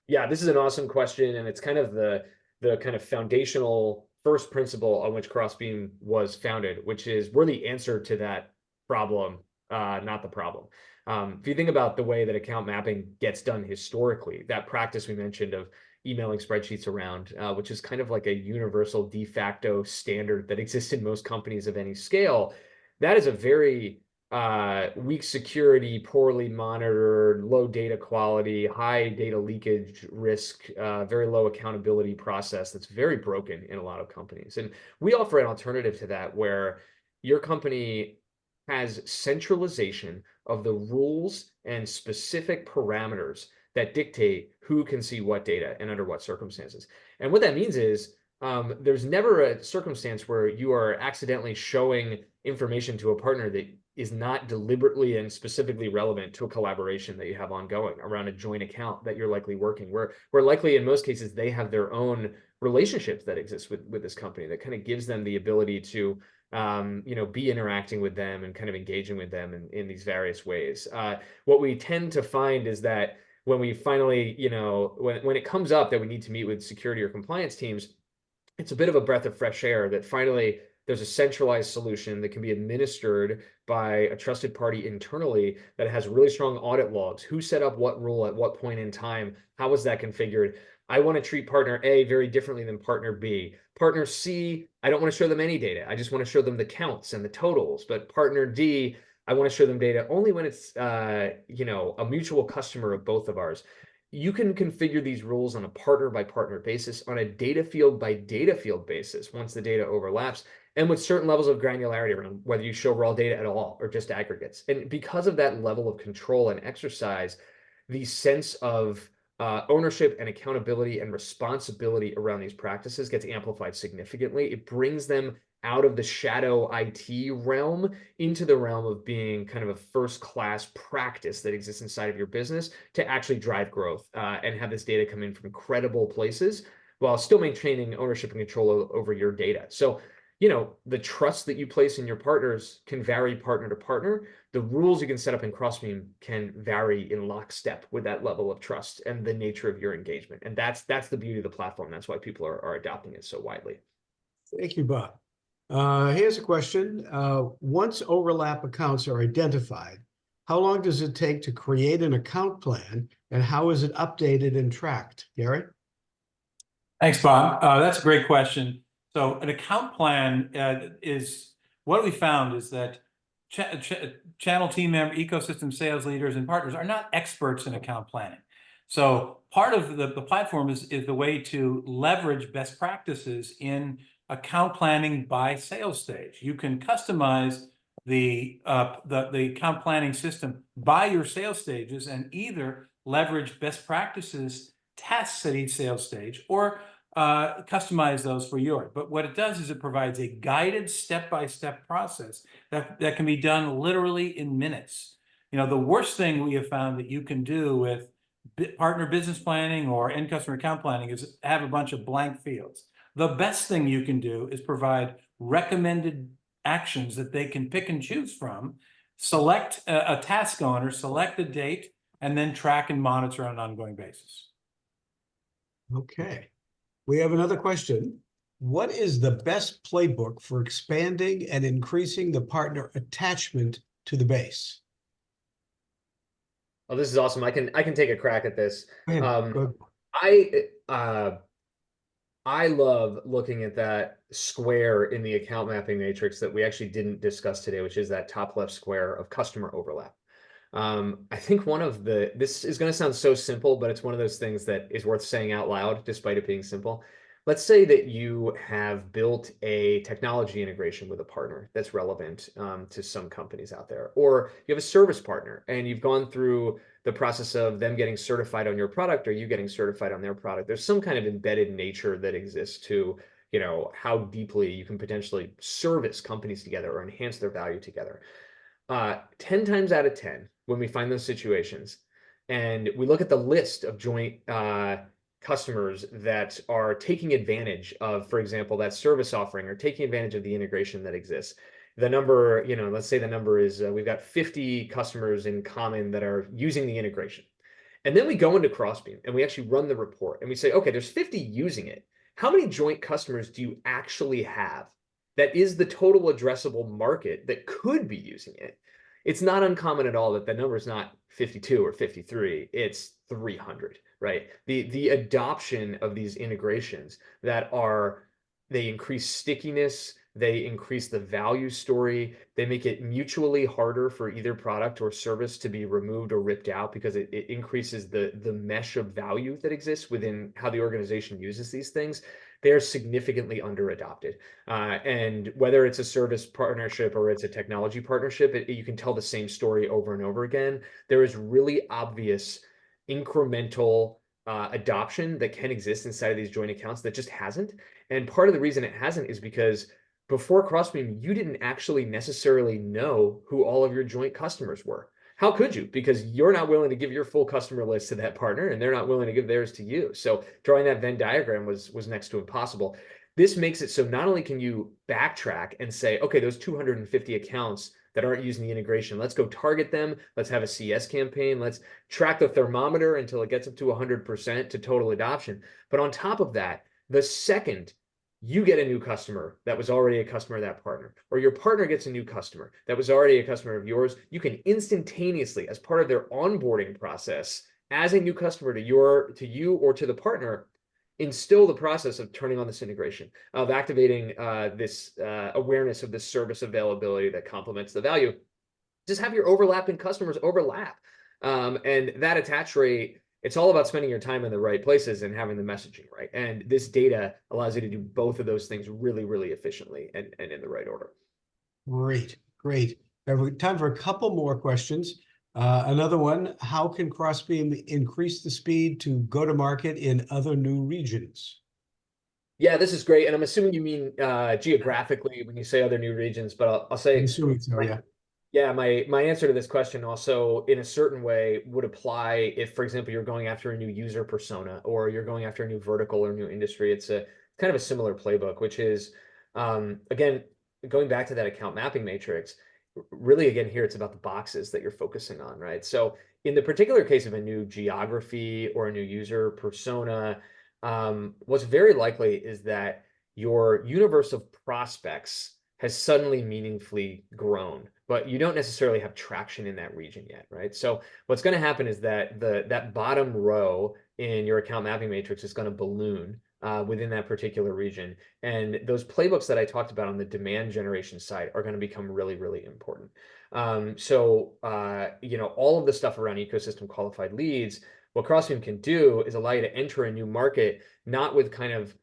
Yeah, this is an awesome question, and it's kind of the kind of foundational first principle on which Crossbeam was founded, which is we're the answer to that problem, not the problem. If you think about the way that account mapping gets done historically, that practice we mentioned of emailing spreadsheets around, which is kind of like a universal de facto standard that exists in most companies of any scale, that is a very weak security, poorly monitored, low data quality, high data leakage risk, very low accountability process that's very broken in a lot of companies. And we offer an alternative to that where your company has centralization of the rules and specific parameters that dictate who can see what data and under what circumstances. And what that means is there's never a circumstance where you are accidentally showing information to a partner that is not deliberately and specifically relevant to a collaboration that you have ongoing around a joint account that you're likely working, where likely in most cases they have their own relationships that exist with this company that kind of gives them the ability to you know, be interacting with them and kind of engaging with them in these various ways. What we tend to find is that when we finally, you know, when it comes up that we need to meet with security or compliance teams, it's a bit of a breath of fresh air that finally there's a centralized solution that can be administered by a trusted party internally that has really strong audit logs. Who set up what rule at what point in time? How was that configured? I want to treat partner A very differently than partner B. Partner C, I don't want to show them any data. I just want to show them the counts and the totals. But partner D, I want to show them data only when it's you know, a mutual customer of both of ours. You can configure these rules on a partner by partner basis, on a data field by data field basis once the data overlaps, and with certain levels of granularity around whether you show raw data at all or just aggregates. And because of that level of control and exercise, the sense of ownership and accountability and responsibility around these practices gets amplified significantly. It brings them out of the shadow IT realm into the realm of being kind of a first-class practice that exists inside of your business to actually drive growth and have this data come in from credible places while still maintaining ownership and control over your data. So, you know, the trust that you place in your partners can vary partner to partner. The rules you can set up in Crossbeam can vary in lockstep with that level of trust and the nature of your engagement. And that's the beauty of the platform. That's why people are adopting it so widely. Thank you, Bob. Here's a question. Once overlap accounts are identified, how long does it take to create an account plan, and how is it updated and tracked? Gary? Thanks, Bob. That's a great question. So an account plan is what we found is that channel team member, ecosystem sales leaders, and partners are not experts in account planning. So part of the platform is the way to leverage best practices in account planning by sales stage. You can customize the account planning system by your sales stages and either leverage best practices tests at each sales stage or customize those for yours. But what it does is it provides a guided step-by-step process that can be done literally in minutes. You know, the worst thing we have found that you can do with partner business planning or end customer account planning is have a bunch of blank fields. The best thing you can do is provide recommended actions that they can pick and choose from, select a task owner, select a date, and then track and monitor on an ongoing basis. Okay. We have another question. What is the best playbook for expanding and increasing the partner attachment to the base? Oh, this is awesome. I can take a crack at this. Go ahead. Go ahead. I love looking at that square in the account mapping matrix that we actually didn't discuss today, which is that top left square of customer overlap. I think this is going to sound so simple, but it's one of those things that is worth saying out loud, despite it being simple. Let's say that you have built a technology integration with a partner that's relevant to some companies out there, or you have a service partner and you've gone through the process of them getting certified on your product or you getting certified on their product. There's some kind of embedded nature that exists to, you know, how deeply you can potentially service companies together or enhance their value together. 10 times out of 10, when we find those situations and we look at the list of joint customers that are taking advantage of, for example, that service offering or taking advantage of the integration that exists, the number, you know, let's say the number is we've got 50 customers in common that are using the integration. And then we go into Crossbeam and we actually run the report and we say, okay, there's 50 using it. How many joint customers do you actually have? That is the total addressable market that could be using it. It's not uncommon at all that the number is not 52 or 53, it's 300, right? The adoption of these integrations they increase stickiness, they increase the value story, they make it mutually harder for either product or service to be removed or ripped out because it increases the mesh of value that exists within how the organization uses these things. They're significantly under-adopted. And whether it's a service partnership or it's a technology partnership, you can tell the same story over and over again. There is really obvious incremental adoption that can exist inside of these joint accounts that just hasn't. And part of the reason it hasn't is because before Crossbeam, you didn't actually necessarily know who all of your joint customers were. How could you? Because you're not willing to give your full customer list to that partner and they're not willing to give theirs to you. So drawing that Venn diagram was next to impossible. This makes it so not only can you backtrack and say, okay, those 250 accounts that aren't using the integration, let's go target them. Let's have a CS campaign. Let's track the thermometer until it gets up to 100% to total adoption. But on top of that, the second you get a new customer that was already a customer of that partner, or your partner gets a new customer that was already a customer of yours, you can instantaneously, as part of their onboarding process, as a new customer to you or to the partner, instill the process of turning on this integration, of activating this awareness of this service availability that complements the value. Just have your overlapping customers overlap. And that attach rate, it's all about spending your time in the right places and having the messaging right. And this data allows you to do both of those things really, really efficiently and in the right order. Great, great. We have time for a couple more questions. Another one, how can Crossbeam increase the speed to go to market in other new regions? Yeah, this is great. And I'm assuming you mean geographically when you say other new regions, but I'll say, I'm assuming so, yeah. yeah, my answer to this question also in a certain way would apply if, for example, you're going after a new user persona or you're going after a new vertical or new industry. It's a kind of a similar playbook, which is, again, going back to that account mapping matrix, really, again, here, it's about the boxes that you're focusing on, right? So in the particular case of a new geography or a new user persona, what's very likely is that your universe of prospects has suddenly meaningfully grown, but you don't necessarily have traction in that region yet, right? So what's going to happen is that that bottom row in your account mapping matrix is going to balloon within that particular region. And those playbooks that I talked about on the demand generation side are going to become really, really important. You know, all of the stuff around ecosystem qualified leads, what Crossbeam can do is allow you to enter a new market, not with kind of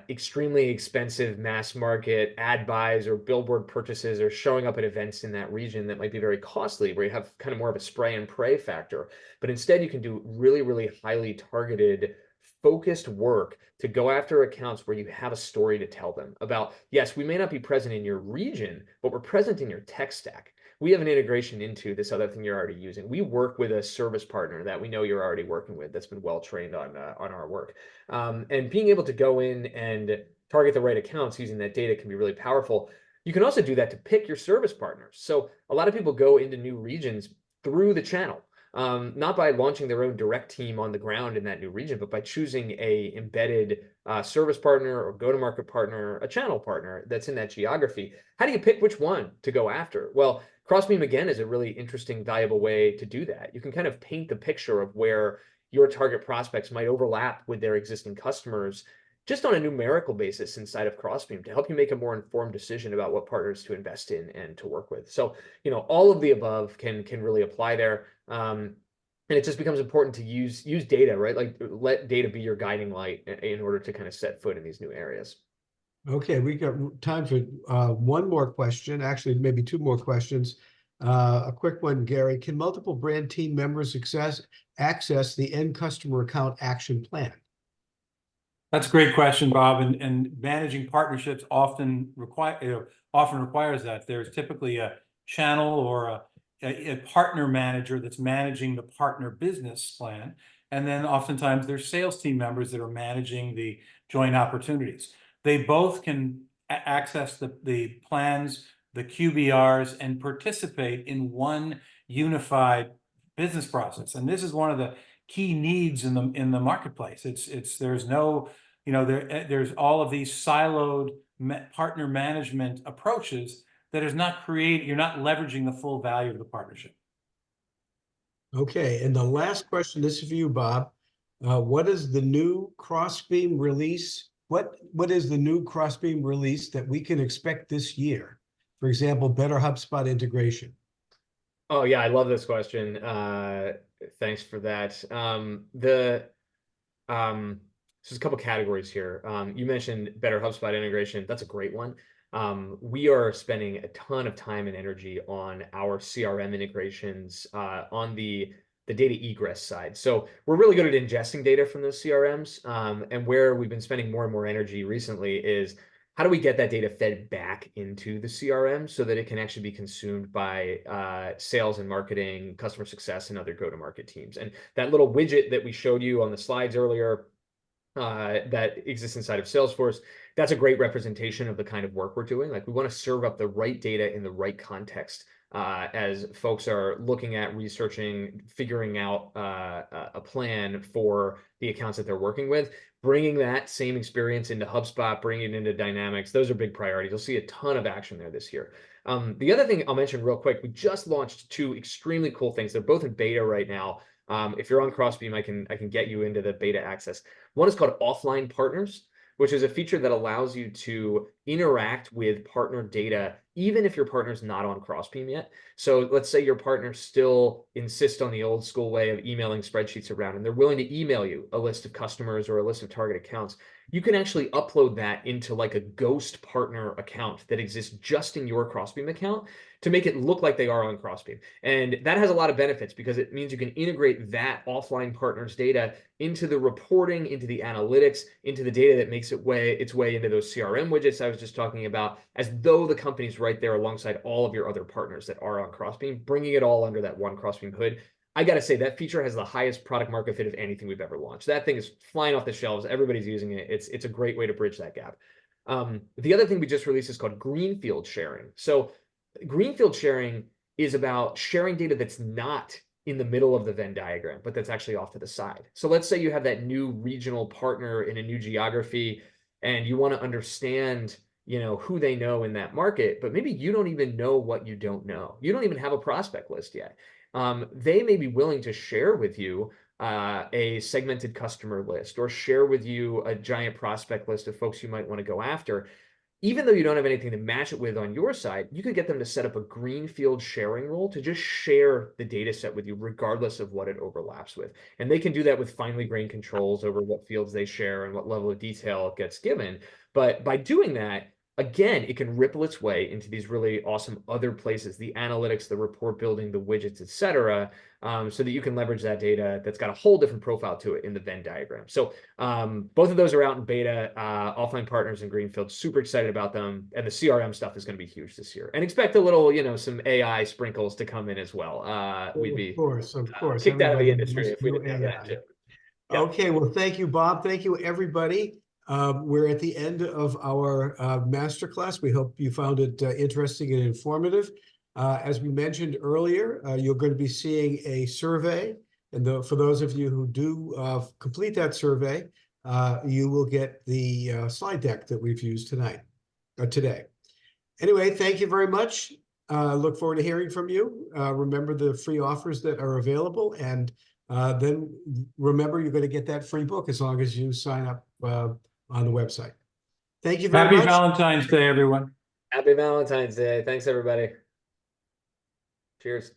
extremely expensive mass market ad buys or billboard purchases or showing up at events in that region that might be very costly, where you have kind of more of a spray and pray factor. But instead, you can do really, really highly targeted, focused work to go after accounts where you have a story to tell them about. Yes, we may not be present in your region, but we're present in your tech stack. We have an integration into this other thing you're already using. We work with a service partner that we know you're already working with that's been well trained on our work. And being able to go in and target the right accounts using that data can be really powerful. You can also do that to pick your service partners. So a lot of people go into new regions through the channel. Not by launching their own direct team on the ground in that new region, but by choosing a embedded service partner or go-to-market partner, a channel partner that's in that geography. How do you pick which one to go after? Well, Crossbeam, again, is a really interesting, valuable way to do that. You can kind of paint the picture of where your target prospects might overlap with their existing customers just on a numerical basis inside of Crossbeam to help you make a more informed decision about what partners to invest in and to work with. So, you know, all of the above can really apply there. And it just becomes important to use data, right? Like let data be your guiding light in order to kind of set foot in these new areas. Okay, we got time for one more question, actually maybe two more questions. A quick one, Gary. Can multiple brand team members access the end customer account action plan? That's a great question, Bob. And managing partnerships often requires that. There's typically a channel or a partner manager that's managing the partner business plan. And then oftentimes there's sales team members that are managing the joint opportunities. They both can access the plans, the QBRs, and participate in one unified business process. And this is one of the key needs in the marketplace. There's no, you know, there's all of these siloed partner management approaches that is not you're not leveraging the full value of the partnership. Okay, and the last question, this is for you, Bob. What is the new Crossbeam release? What is the new Crossbeam release that we can expect this year? For example, better HubSpot integration. Oh yeah, I love this question. Thanks for that. There's a couple categories here. You mentioned better HubSpot integration. That's a great one. We are spending a ton of time and energy on our CRM integrations on the data egress side. So we're really good at ingesting data from those CRMs. And where we've been spending more and more energy recently is how do we get that data fed back into the CRM so that it can actually be consumed by sales and marketing, customer success, and other go-to-market teams. And that little widget that we showed you on the slides earlier that exists inside of Salesforce, that's a great representation of the kind of work we're doing. Like we want to serve up the right data in the right context as folks are looking at researching, figuring out a plan for the accounts that they're working with, bringing that same experience into HubSpot, bringing it into Dynamics. Those are big priorities. You'll see a ton of action there this year. The other thing I'll mention real quick, we just launched two extremely cool things. They're both in beta right now. If you're on Crossbeam, I can get you into the beta access. One is called offline partners, which is a feature that allows you to interact with partner data, even if your partner's not on Crossbeam yet. So let's say your partner still insists on the old school way of emailing spreadsheets around, and they're willing to email you a list of customers or a list of target accounts. You can actually upload that into like a ghost partner account that exists just in your Crossbeam account to make it look like they are on Crossbeam. And that has a lot of benefits because it means you can integrate that offline partner's data into the reporting, into the analytics, into the data that makes its way into those CRM widgets I was just talking about, as though the company's right there alongside all of your other partners that are on Crossbeam, bringing it all under that one Crossbeam hood. I got to say, that feature has the highest product market fit of anything we've ever launched. That thing is flying off the shelves. Everybody's using it. It's a great way to bridge that gap. The other thing we just released is called greenfield sharing. So greenfield sharing is about sharing data that's not in the middle of the Venn diagram, but that's actually off to the side. So let's say you have that new regional partner in a new geography and you want to understand, who they know in that market, but maybe you don't even know what you don't know. You don't even have a prospect list yet. They may be willing to share with you a segmented customer list or share with you a giant prospect list of folks you might want to go after. Even though you don't have anything to match it with on your side, you could get them to set up a greenfield sharing role to just share the data set with you, regardless of what it overlaps with. And they can do that with finely grained controls over what fields they share and what level of detail gets given. But by doing that, again, it can ripple its way into these really awesome other places, the analytics, the report building, the widgets, et cetera, so that you can leverage that data that's got a whole different profile to it in the Venn diagram. So both of those are out in beta, offline partners and greenfield. Super excited about them. And the CRM stuff is going to be huge this year. And expect a little, some AI sprinkles to come in as well. We'd be Of course. kicked out of the Everybody industry loves if we new didn't have that AI. too. Yeah. Okay, well, thank you, Bob. Thank you, everybody. We're at the end of our masterclass. We hope you found it interesting and informative. As we mentioned earlier, you're going to be seeing a survey. And for those of you who do complete that survey, you will get the slide deck that we've used today. Anyway, thank you very much. Look forward to hearing from you. Remember the free offers that are available. And then remember, you're going to get that free book as long as you sign up on the website. Thank you very much. Happy Valentine's Day, everyone. Happy Valentine's Day. Thanks, everybody. Cheers.